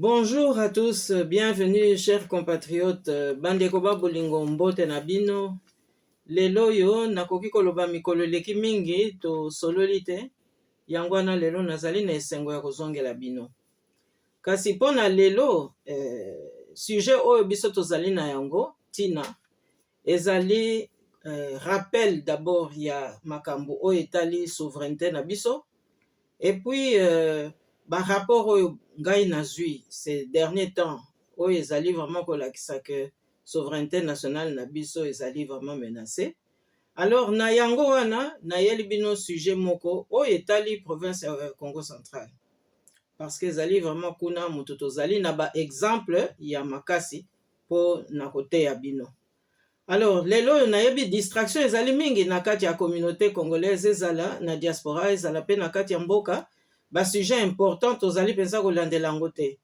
Bonjour à tous, bienvenue chers compatriotes. Bandeko bolingo mbote na bino. Lelo yo nakoki koloba mikolo leki mingi to sololi te. Yango wana lelo nazali na esengo ya kozongela bino. Kasi pona lelo sujet oyo biso tozali na yango tina ezali rappel d'abord ya makambo oyo etali souveraineté na biso et puis rapport oyo ngai nazwi ces derniers temps oyo ezali vraiment kolakisa que souveraineté nationale na biso ezali vraiment menacée. Alors na yango wana nayeli bino sujet moko oyo etali province ya Congo central parce que ezali vraiment kuna moto tozali na ba exemple ya makasi po na kote ya bino. Alors lelo nayebi distraction ezali mingi na kati ya communauté congolaise ezala na diaspora ezala pe na kati ya mboka ba sujet important tozali pensa kolandela yango te.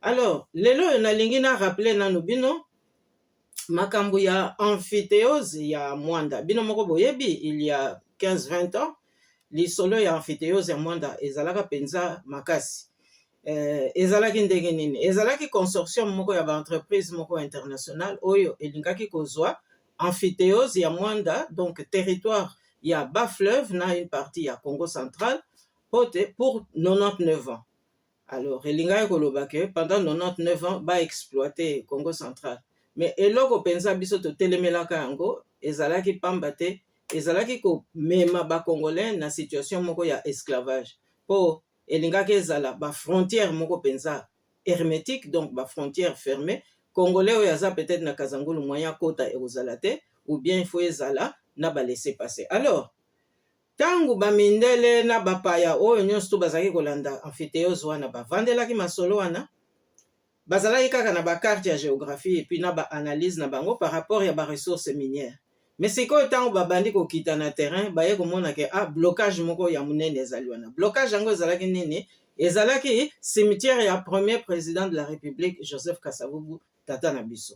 Alors lelo nalingi na rappeler nanu bino makambo ya amphithéose ya Mwanda. Bino moko boyebi il y a 15-20 ans lisolo ya amphithéose ya Mwanda ezalaka penza makasi. Ezalaki ndenge nini? Ezalaki consortium moko ya ba entreprise moko international oyo elingaki kozwa amphithéose ya Mwanda, donc territoire ya bas fleuve na une partie ya Congo central pour 99 ans. Alors elingaki koloba ke pendant 99 ans ba exploiter Congo central. Mais eloko penza biso to telemelaka yango ezalaki pamba te, ezalaki ko mema ba congolais na situation moko ya esclavage. Po elingaki ezala ba frontière moko penza hermétique, donc ba frontière fermée. Congolais oyo aza peut-être na Kazangulu moyen kota ekozala te ou bien il faut ezala na ba laisser passer. Alors tangu bamindele na bapaya oyo nyonso to bazalaki kolanda amphithéose wana bavandelaki masolo wana bazalaki kaka na bakarte ya géographie et puis na baanalyse na bango par rapport ya baressources minières. Mais sikoyo tango babandi kokita na terrain baye komona ke blocage moko ya munene ezali wana. Blocage yango ezalaki nini? Ezalaki cimetière ya premier président de la République Joseph Kasavubu tata na biso.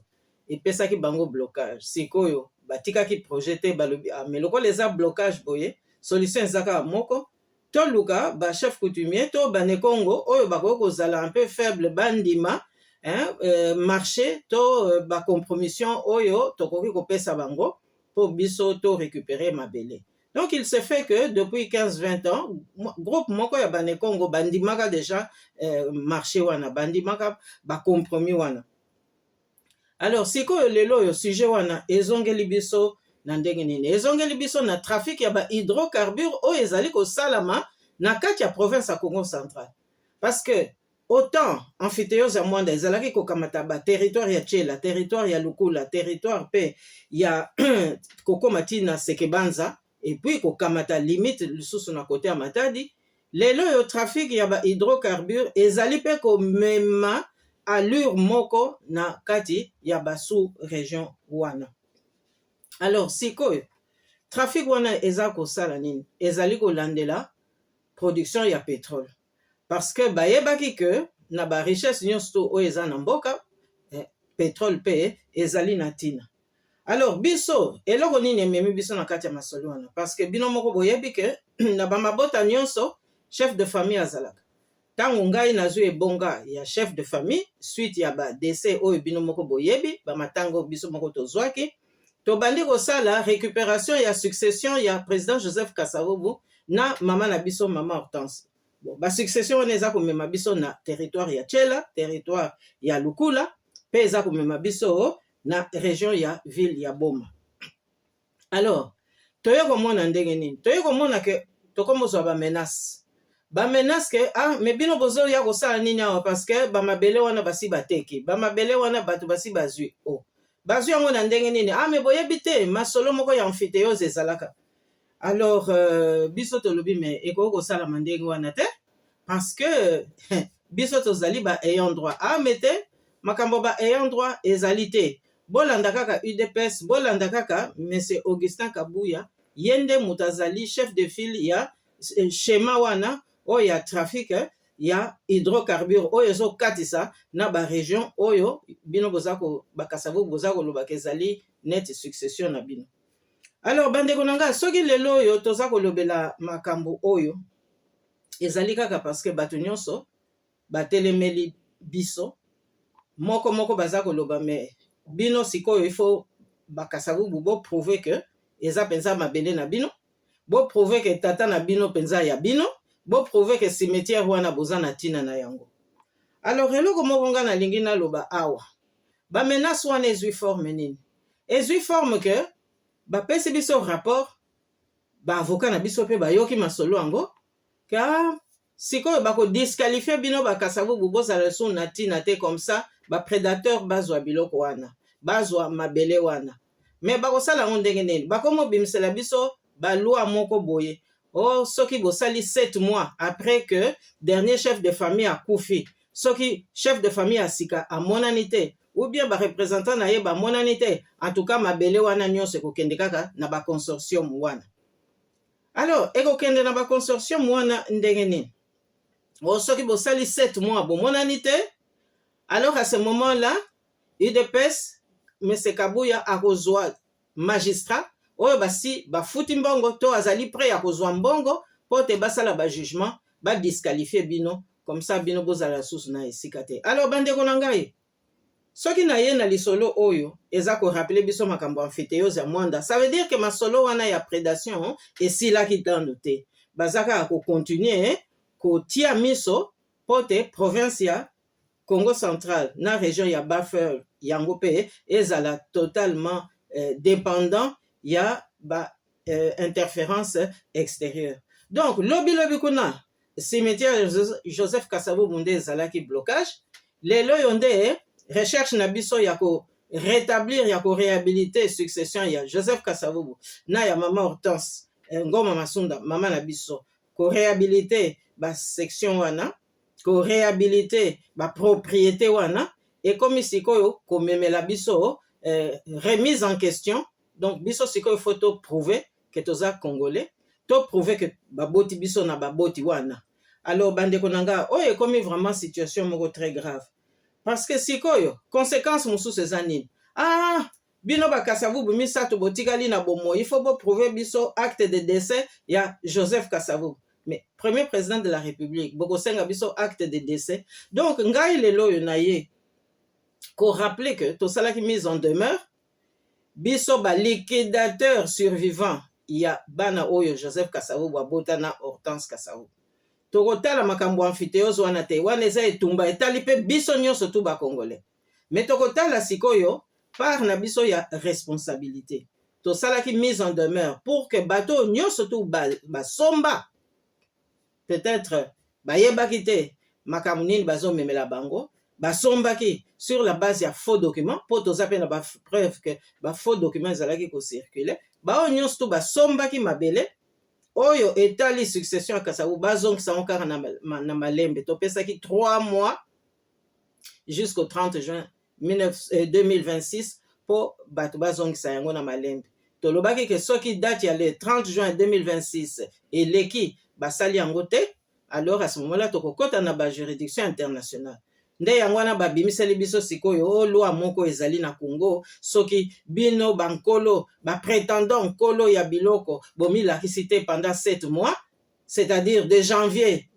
Epesaki bango blocage. Sikoyo batikaki projeté balobi mais lokola eza blocage boye solution ezaka moko to luka ba chef coutumier to bane Congo oyo bakoki kozala un peu faible bandima marché to ba compromission oyo tokoki kopesa bango pour biso to récupérer mabele. Donc il se fait que depuis 15-20 ans groupe moko ya bane Congo bandimaka déjà marché wana bandimaka ba compromis wana. Alors sikoyo lelo yo sujet wana ezongeli biso na ndenge nini? Ezongeli biso na trafic ya ba hydrocarbures oyo ezali kosalama na kati ya province ya Congo central. Parce que autant amphithéose ya Mwanda ezalaki kokamata ba territoire ya Tchela, territoire ya Lukula, territoire pe ya kokoma tina Sekebanza et puis kokamata limite lisusu na kote ya Matadi. Lelo yo trafic ya ba hydrocarbures ezali pe komema allure moko na kati ya basu région wana. Alors sikoyo trafic wana eza kosala nini? Ezali kolandela production ya pétrole. Parce que bayebaki que na ba richesse nyonso oyo eza na mboka pétrole pe ezali na tina. Alors biso eloko nini ememi biso na kati ya masolo wana? Parce que bino moko boyebi ke na ba mabota nyonso chef de famille azalaka. Tango ngai nazwi ebonga ya chef de famille suite ya ba décès oyo bino moko boyebi ba matango biso moko tozwaki tobandi kosala récupération ya succession ya président Joseph Kasavubu na mama na biso mama Hortense. Bon, ba succession wana eza komema biso na territoire ya Tchela, territoire ya Lukula, pe eza komema biso na région ya ville ya Boma. Alors, toye komona ndenge nini? Toye komona ke tokomozwa ba menace. Ba menace ke mais bino bozo ya kosala nini awa parce que ba mabele wana basi bateki. Ba mabele wana bato basi bazwi. Bazwi yango na ndenge nini? Mais boyebi te masolo moko ya amphithéose ezalaka. Alors biso tolobi mais eko kosala mandenge wana te parce que biso tozali ba ayant droit. Mais te makambo ba ayant droit ezali te. Bolanda kaka UDPS, bolanda kaka monsieur Augustin Kabuya, yende mutazali chef de file ya schéma wana oyo ya trafic ya hydrocarbures oyo ezo katisa na ba région oyo bino bozako bakasavu bozako lobaka ezali net succession na bino. Alors bandeko nanga soki lelo oyo tozako lobela makambo oyo ezali kaka parce que bato nyonso batelemeli biso moko moko baza koloba mais bino sikoyo il faut bakasavubu bo prouver que eza penza mabele na bino, bo prouver que tata na bino penza ya bino, bo prouver que cimetière wana boza na tina na yango. Alors eloko moko nga nalingi naloba awa ba menace wana ezwi forme nini? Ezwi forme que bapesi biso rapport, ba avocat na biso pe bayoki masolo yango ka sikoyo bako disqualifier bino bakasavubu bozala so na tina te, comme ça ba prédateur bazwa biloko wana, bazwa mabele wana. Mais bakosala ngo ndenge nini? Bakomo bimisela biso ba loi moko boye. Oh, soki bosali 7 mois après que dernier chef de famille a koufi, soki chef de famille a sika a monanité, ou bien ba représentant na ye ba monanité, en tout cas mabele wana nyonso kokende kaka na ba consortium wana. Alors, ekokende na ba consortium wana ndenge nini? Oh, soki bosali 7 mois bo monanité, alors à ce moment-là, UDPS M. Kabuya akozwa magistrat oyo basi bafuti mbongo to azali prêt ya kozwa mbongo po te basala ba jugement ba disqualifier bino, comme ça bino bozala susu na esika te. Alors bandeko na ngai, soki na ye na lisolo oyo eza ko rappeler biso makambo amphithéose ya mwanda, ça veut dire que masolo wana ya prédation esilaki tando te, bazaka ko continuer ko tia miso po te province ya Congo central na région ya Bafeur yango pe ezala totalement dépendant ya ba interférence extérieure. Donc lobi kuna cimetière Joseph Kasavubu nde ezalaki blocage, lelo yonde recherche na biso ya ko rétablir ya ko réhabiliter succession ya Joseph Kasavubu na ya mama Hortense Ngoma Masunda mama na biso ko réhabiliter ba section wana, ko réhabiliter ba propriété wana, et comme sikoyo ko memela biso remise en question. Donc biso sikoyo faut to prouver que toza congolais, to prouver que baboti biso na baboti wana. Alors bandeko nanga oyo comme vraiment situation moko très grave, parce que sikoyo conséquence mususu eza nini? Ah, bino bakasavubu misato botikali na bomo, il faut bo prouver biso acte de décès ya Joseph Kasavubu. Mais premier président de la République, bokosenga biso acte de décès. Donc ngai lelo yo na ye ko rappeler que to salaki mise en demeure biso ba liquidateur survivant ya bana oyo Joseph Kasavubu abota na Hortense Kasavubu. Tokotala makambo amphithéose wana te, wana eza etumba etali pe biso nyonso tu ba congolais. Mais tokotala sikoyo par na biso ya responsabilité. To salaki mise en demeure pour que bato nyonso tu ba somba. Peut-être bayebaki te makambo nini bazomemela bango, basombaki sur la base ya faux documents, po toza pe na ba preuve que ba faux documents ezalaki ko circuler, bao nyonso tu basombaki mabele oyo etali succession ya Kasavubu bazongisa ngo kaka na malembe. Topesaki 3 mois jusqu'au 30 juin 2026 po bato bazongisa yango na malembe. Tolobaki ke soki date ya le 30 juin 2026 eleki basali yango te, alors à ce moment-là tokokota na ba juridiction internationale. Nde yango wana babimiseli biso sikoyo loi moko ezali na Congo, soki bino bankolo ba prétendant nkolo ya biloko bomilakisi te pendant 7 mois, c'est-à-dire de janvier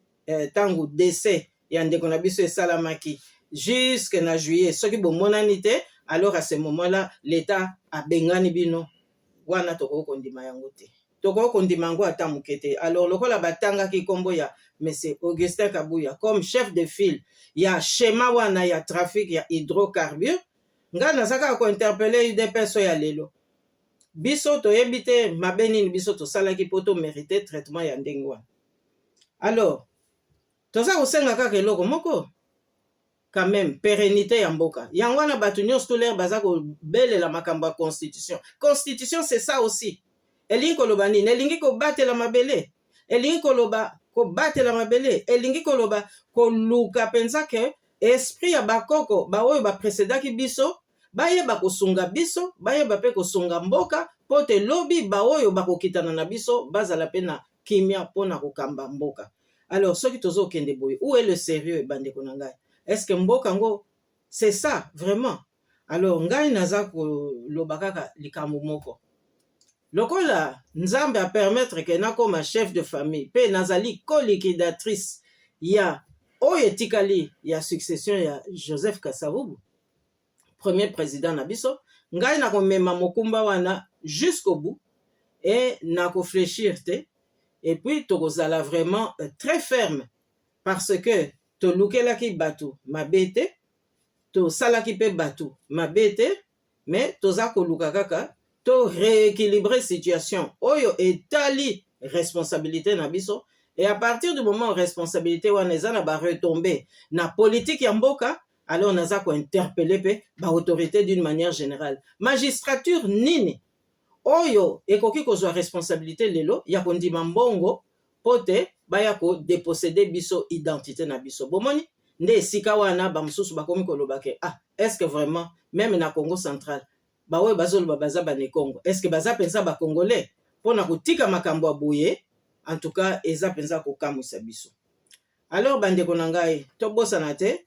tangu décès ya ndeko na biso esalamaki jusque na juillet, soki bomonani te, alors à ce moment-là l'état abengani bino wana tokokondima yango te. Tokokondima yango ata moke te. Alors lokola batangaki kombo ya Monsieur Augustin Kabuya comme chef de file ya schéma wana ya trafic ya hydrocarbures, nga nazaka ko interpeller UDPS ya lelo. Biso toyebi te mabe nini biso tosalaki po to mériter traitement ya ndenge wana. Alors toza kosenga kaka eloko moko, quand même pérennité ya mboka. Yango wana bato nyonso to l'air baza ko belela makambo ya constitution. Constitution c'est ça aussi. Elingi koloba nini? Elingi ko batela mabele. Elingi koloba ko batela mabele. Elingi koloba ko luka penza ke esprit ya bakoko ba oyo ba précédaki biso bayeba kosunga biso, bayeba pe kosunga mboka, po te lobi ba oyo bakokitana na biso bazala pe na kimia pona kokamba mboka. Alors soki tozo kende boye, où est le sérieux bandeko na ngai? Est-ce que mboka ngo c'est ça vraiment? Alors ngai naza ko lobaka likambo moko. Lokola nzambe a permettre que nakoma chef de famille pe nazali co-liquidatrice ya oyo etikali ya succession ya Joseph Kasavubu, premier président na biso, ngai na komema mokumba wana jusqu'au bout et na kofléchir te, et puis tokozala vraiment très ferme parce que tolukelaki bato mabe te, tosalaki mpe bato mabe te, mais toza koluka kaka to rééquilibrer situation oyo etali responsabilité na biso. Et à partir du moment où responsabilité wana eza na ba retomber na politique ya mboka, alors naza ko interpeller pe ba autorité d'une manière générale. Magistrature nini oyo ekoki kozwa responsabilité lelo ya kondima mbongo pote baya ko déposséder biso identité na biso. Bomoni nde esika wana ba mususu bakomi koloba ke est-ce que vraiment même na Congo central bawe bazoloba baza bane Congo, est-ce que baza pensa ba congolais pona kotika makambo ya boye? En tout cas eza pensa kokamwisa biso. Alors bandeko na ngai tobosana te,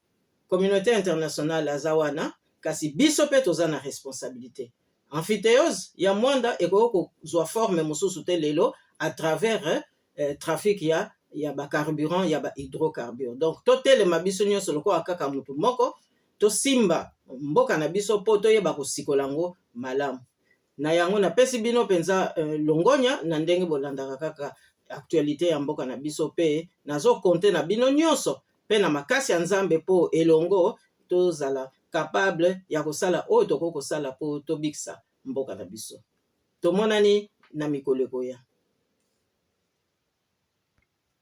communauté internationale aza wana, kasi biso pe toza na responsabilité. Amphithéose ya mwanda ekoki kozwa forme mosusu te lelo à travers trafic ya ba carburant ya ba hydrocarbures. Donc totelema biso nyonso lokola kaka mutu moko, tosimba mboka na biso po toyeba kosikola ngo malamu. Na yango napesi bino penza longonya na ndenge bolandaka kaka actualité ya mboka na biso pe nazo compter na bino nyonso pe na makasi ya Nzambe po elongo tozala capable ya kosala oyo toko kosala po tobikisa mboka na biso. Tomonani na mikolo ekoya.